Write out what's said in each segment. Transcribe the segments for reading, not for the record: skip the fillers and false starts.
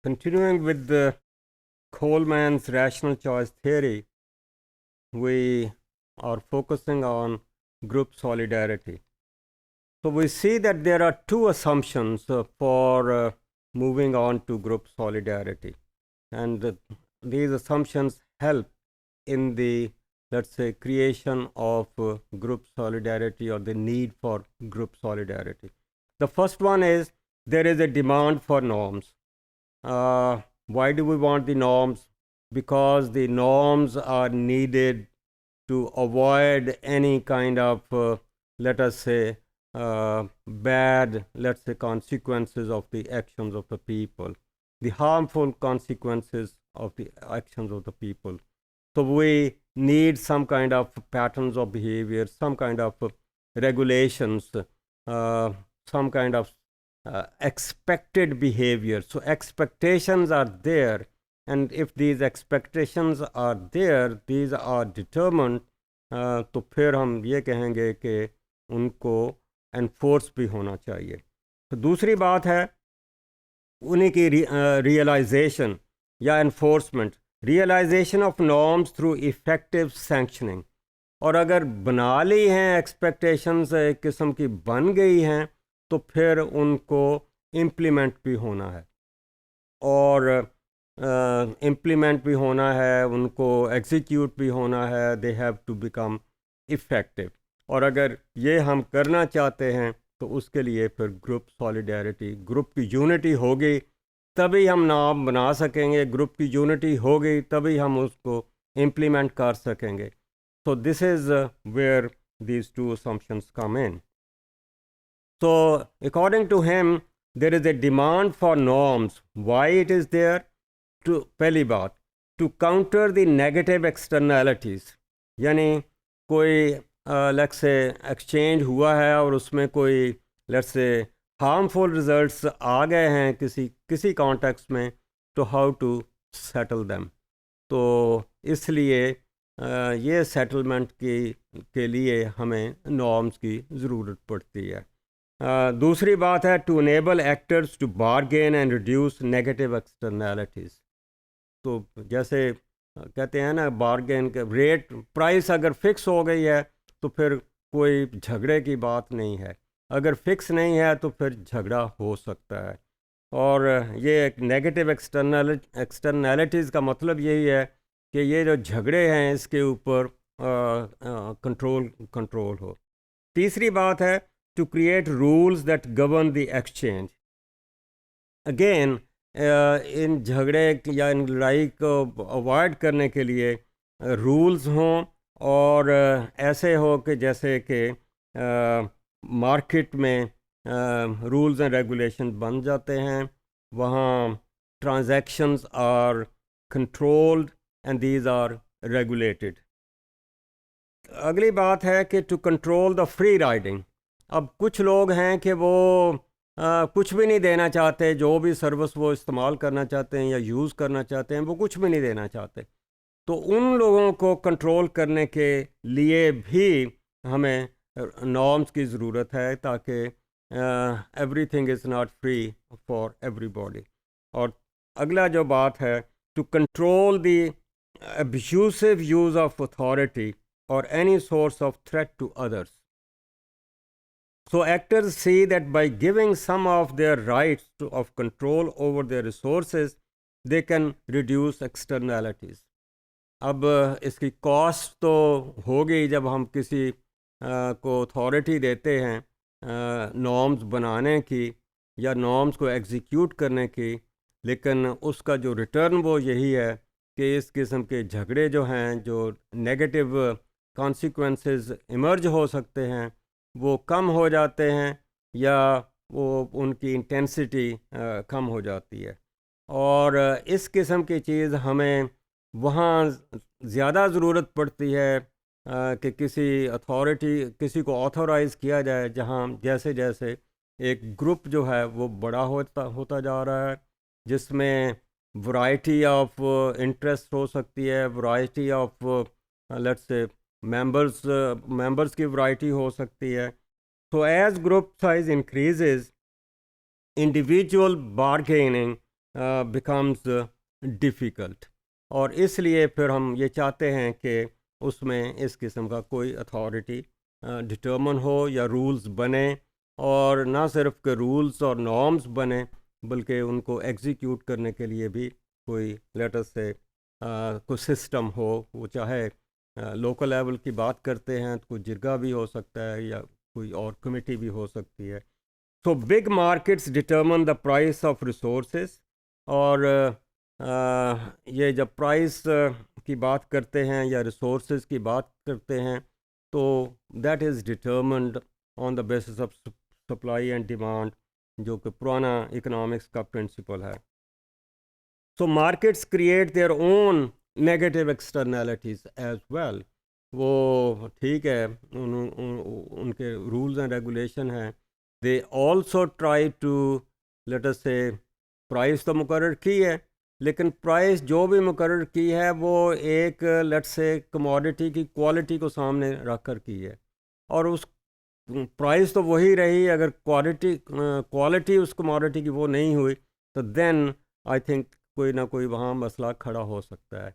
continuing with the Coleman's rational choice theory, we are focusing on group solidarity. So we see that there are two assumptions for moving on to group solidarity. And these assumptions help in the, let's say, creation of group solidarity or the need for group solidarity. The first one is there is a demand for norms. Why do we want the norms? Because the norms are needed to avoid any kind of, let us say, bad, let's say, consequences of the actions of the people, the harmful consequences of the actions of the people. So we need some kind of patterns of behavior, some kind of regulations, some kind of expected behavior. So expectations are there, and if these expectations are there, these are determined, تو پھر ہم یہ کہیں گے کہ ان کو enforce بھی ہونا چاہیے. تو دوسری بات ہے انہیں کی ریئلائزیشن یا enforcement, realization of norms through effective sanctioning. اور اگر بنا لی ہیں ایکسپیکٹیشنز ایک قسم کی بن گئی ہیں تو پھر ان کو امپلیمنٹ بھی ہونا ہے، اور امپلیمنٹ بھی ہونا ہے، ان کو ایگزیکیوٹ بھی ہونا ہے. They have to become effective. اور اگر یہ ہم کرنا چاہتے ہیں تو اس کے لیے پھر گروپ سالیڈیرٹی، گروپ کی یونٹی ہوگی تبھی ہم نام بنا سکیں گے، گروپ کی یونٹی ہوگی تبھی ہم اس کو امپلیمنٹ کر سکیں گے. So this is where these two assumptions come in. So according to him, there is a demand for norms. Why it is there? To پہلی بات to counter the negative externalities. یعنی کوئی let's say ایکسچینج ہوا ہے اور اس میں کوئی let's say harmful results آ گئے ہیں کسی کانٹیکس میں، تو how to settle them. تو اس لیے یہ سیٹلمنٹ کے لیے ہمیں نارمس کی ضرورت پڑتی ہے. دوسری بات ہے to enable actors to bargain and reduce negative externalities. تو جیسے کہتے ہیں نا بارگین کے ریٹ پرائس اگر فکس ہو گئی ہے تو پھر کوئی جھگڑے کی بات نہیں ہے، اگر فکس نہیں ہے تو پھر جھگڑا ہو سکتا ہے. اور یہ ایک نیگیٹو ایکسٹرنیلٹیز کا مطلب یہی ہے کہ یہ جو جھگڑے ہیں اس کے اوپر کنٹرول ہو. تیسری بات ہے to create rules that govern the exchange. Again ان جھگڑے یا ان لڑائی کو اوائڈ کرنے کے لیے رولز ہوں، اور ایسے ہو کہ جیسے کہ مارکیٹ میں رولز اینڈ ریگولیشن بن جاتے ہیں، وہاں transactions are controlled and these are regulated. اگلی بات ہے کہ to control the free riding. اب کچھ لوگ ہیں کہ وہ کچھ بھی نہیں دینا چاہتے، جو بھی سروس وہ استعمال کرنا چاہتے ہیں یا یوز کرنا چاہتے ہیں وہ کچھ بھی نہیں دینا چاہتے. تو ان لوگوں کو کنٹرول کرنے کے لیے بھی ہمیں نارمس کی ضرورت ہے تاکہ everything is not free for everybody. اور اگلا جو بات ہے to control the abusive use of authority or any source of threat to others. So actors see that by giving some of their rights of control over their resources, they can reduce externalities. اب اس کی cost تو ہوگی جب ہم کسی کو authority دیتے ہیں نارمز بنانے کی یا نارمز کو ایگزیکیوٹ کرنے کی، لیکن اس کا جو ریٹرن وہ یہی ہے کہ اس قسم کے جھگڑے جو ہیں، جو نیگیٹو کانسیکوینسز ایمرج ہو سکتے ہیں، وہ کم ہو جاتے ہیں یا وہ ان کی انٹینسٹی کم ہو جاتی ہے. اور اس قسم کی چیز ہمیں وہاں زیادہ ضرورت پڑتی ہے کہ کسی کو آتھورائز کیا جائے، جہاں جیسے ایک گروپ جو ہے وہ بڑا ہوتا جا رہا ہے، جس میں ورائٹی آف انٹرسٹ ہو سکتی ہے، variety of let's say members کی ورائٹی ہو سکتی ہے. So as group size increases, individual bargaining becomes difficult. اور اس لیے پھر ہم یہ چاہتے ہیں کہ اس میں اس قسم کا کوئی اتھارٹی ڈٹرمن ہو یا رولز بنے، اور نہ صرف کہ رولز اور نارمز بنے بلکہ ان کو ایگزیکیوٹ کرنے کے لیے بھی کوئی لیٹر سے کوئی سسٹم ہو. وہ چاہے لوکل لیول کی بات کرتے ہیں تو کوئی جرگہ بھی ہو سکتا ہے یا کوئی اور کمیٹی بھی ہو سکتی ہے. So big markets determine the price of resources. اور یہ جب پرائس کی بات کرتے ہیں یا ریسورسز کی بات کرتے ہیں تو that is determined on the basis of supply and demand, جو کہ پرانا اکنامکس کا پرنسپل ہے. So markets create their own negative externalities as well. وہ ٹھیک ہے، ان کے رولز اینڈ ریگولیشن ہیں. They also try to let us say price تو مقرر کی ہے، لیکن پرائز جو بھی مقرر کی ہے وہ ایک لیٹ سے کموڈٹی کی کوالٹی کو سامنے رکھ کر کی ہے، اور اس پرائز تو وہی رہی. اگر کوالٹی اس کموڈٹی کی وہ نہیں ہوئی تو دین آئی تھنک کوئی نہ کوئی وہاں مسئلہ کھڑا ہو سکتا ہے.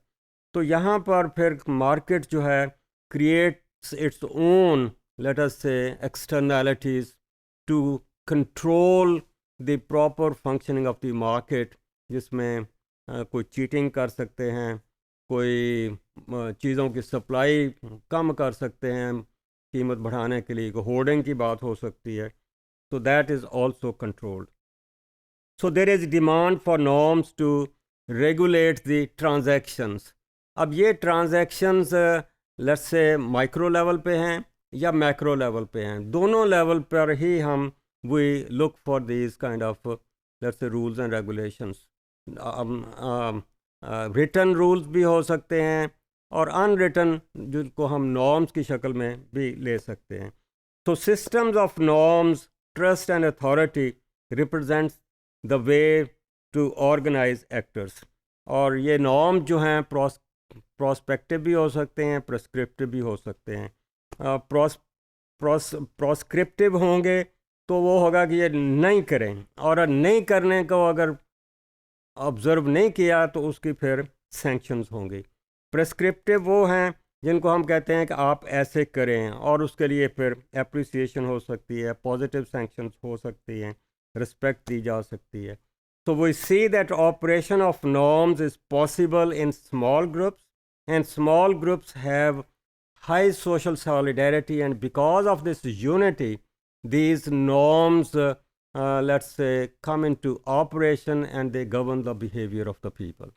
تو یہاں پر پھر مارکیٹ جو ہے creates its own let us say externalities to control the proper functioning of the market, جس میں کوئی چیٹنگ کر سکتے ہیں، کوئی چیزوں کی سپلائی کم کر سکتے ہیں قیمت بڑھانے کے لیے، کوئی ہورڈنگ کی بات ہو سکتی ہے. تو that is also controlled. So there is demand for norms to regulate the transactions. اب یہ ٹرانزیکشنز لیٹ سے مائکرو لیول پہ ہیں یا میکرو لیول پہ ہیں، دونوں لیول پر ہی ہم we look for these kind of let say rules and regulations. Written rules بھی ہو سکتے ہیں اور ان ریٹن جن کو ہم نارمز کی شکل میں بھی لے سکتے ہیں. تو systems of norms, trust and authority represents the way to organise actors. اور یہ نارم جو ہیں پراسپیکٹو بھی ہو سکتے ہیں، پرسکرپٹیو بھی ہو سکتے ہیں. پراسکرپٹیو ہوں گے تو وہ ہوگا کہ یہ نہیں کریں، اور نہیں کرنے کو اگر آبزرو نہیں کیا تو اس کی پھر سینکشنز ہوں گی. پرسکرپٹیو وہ ہیں جن کو ہم کہتے ہیں کہ آپ ایسے کریں، اور اس کے لیے پھر اپریسیشن ہو سکتی ہے، پازیٹیو سینکشنز ہو سکتی ہیں، رسپیکٹ دی جا سکتی ہے. So we see that operation of norms is possible in small groups, and small groups have high social solidarity, and because of this unity, these norms, let's say, come into operation and they govern the behavior of the people.